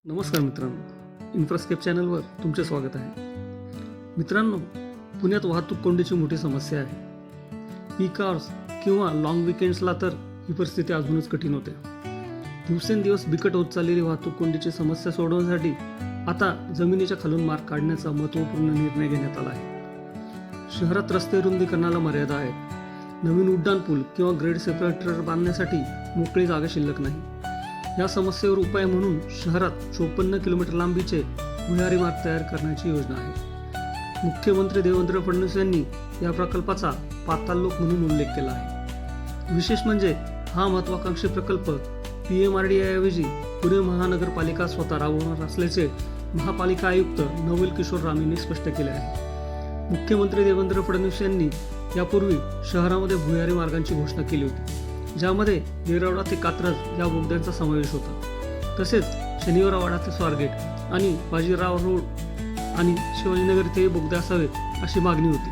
नमस्कार मित्रांनो, इन्फ्रास्केप चॅनलवर तुमचे स्वागत आहे. मित्रांनो, पुण्यात वाहतूक कोंडीची मोठी समस्या आहे. पीक आवर्स किंवा लॉंग विकेंड्सला तर ही परिस्थिती अजूनच कठीण होते. दिवसेंदिवस बिकट होत चाललेली वाहतूक कोंडीची समस्या सोडवण्यासाठी आता जमिनीच्या खालून मार्ग काढण्याचा महत्त्वपूर्ण निर्णय घेण्यात आला आहे. शहरात रस्ते रुंदीकरणाला मर्यादा आहेत. नवीन उड्डाण पूल किंवा ग्रेड सेपरेटर बांधण्यासाठी मोकळी जागा शिल्लक नाही. या समस्येवर उपाय म्हणून शहरात 54 किलोमीटर लांबीचे भुयारी मार्ग तयार करण्याची योजना आहे. मुख्यमंत्री देवेंद्र फडणवीस यांनी या प्रकल्पाचा पाताल लोक म्हणून उल्लेख केला आहे. विशेष म्हणजे हा महत्त्वाकांक्षी प्रकल्प PMRDA ऐवजी पुणे महानगरपालिका स्वतः राबवणार असल्याचे महापालिका आयुक्त नवल किशोर राम यांनी स्पष्ट केले आहे. मुख्यमंत्री देवेंद्र फडणवीस यांनी यापूर्वी शहरामध्ये भुयारी मार्गांची घोषणा केली होती, ज्यामध्ये येरवडा ते कात्रज या बोगद्यांचा समावेश होता. तसेच शनिवारवाडा ते स्वारगेट आणि बाजीराव रोड आणि शिवाजीनगर इथे बोगदे असावेत अशी मागणी होती.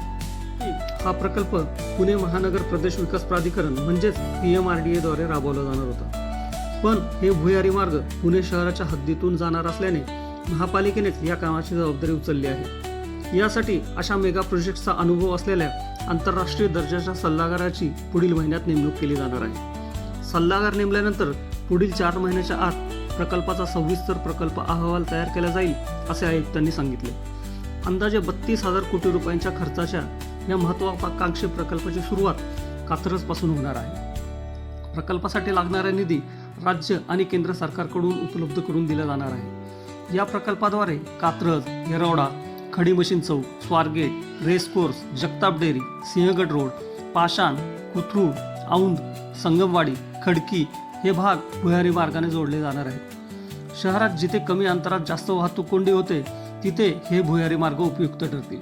हा प्रकल्प पुणे महानगर प्रदेश विकास प्राधिकरण म्हणजेच PMRDA द्वारे राबवला जाणार होता. पण हे भुयारी मार्ग पुणे शहराच्या हद्दीतून जाणार असल्याने महापालिकेनेच या कामाची जबाबदारी उचलली आहे. यासाठी अशा मेगा प्रोजेक्टचा अनुभव असलेल्या आंतरराष्ट्रीय दर्जाच्या सल्लागाराची पुढील महिन्यात नेमणूक केली जाणार आहे. सल्लागार नेमल्यानंतर पुढील 4 महिन्याच्या आत प्रकल्पाचा सविस्तर प्रकल्प अहवाल तयार केला जाईल असे आयुक्तांनी सांगितले. अंदाजे 32,000 कोटी रुपयांच्या खर्चाच्या या महत्त्वाकांक्षी प्रकल्पाची सुरुवात कात्रजपासून होणार आहे. प्रकल्पासाठी लागणारा निधी राज्य आणि केंद्र सरकारकडून उपलब्ध करून दिला जाणार आहे. या प्रकल्पाद्वारे Katraj, Yerwada, Khadi Machine Chowk, Swargate, Racecourse, Jagtap Dairy, Sinhagad Road, Pashan, Kothrud, Aundh, Sangamwadi, Khadki हे भाग भुयारी मार्गाने जोडले जाणार आहेत. शहरात जिथे कमी अंतरात जास्त वाहतूक कोंडी होते तिथे हे भुयारी मार्ग उपयुक्त ठरतील.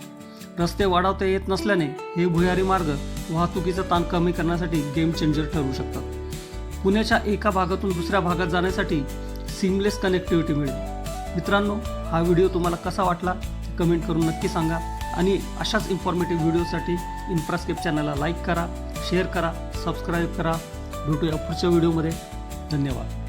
रस्ते वाढवता येत नसल्याने हे भुयारी मार्ग वाहतुकीचा ताण कमी करण्यासाठी गेम चेंजर ठरू शकतात. पुण्याच्या एका भागातून दुसऱ्या भागात जाण्यासाठी सीमलेस कनेक्टिव्हिटी मिळेल. मित्रांनो, हा व्हिडिओ तुम्हाला कसा वाटला कमेंट करून नक्की सांगा आणि अशाच इन्फॉर्मेटिव्ह व्हिडिओसाठी इन्फ्रास्केप चॅनलला लाईक करा, शेअर करा, सबस्क्राईब करा. भेटूया पुढच्या व्हिडिओमध्ये. धन्यवाद.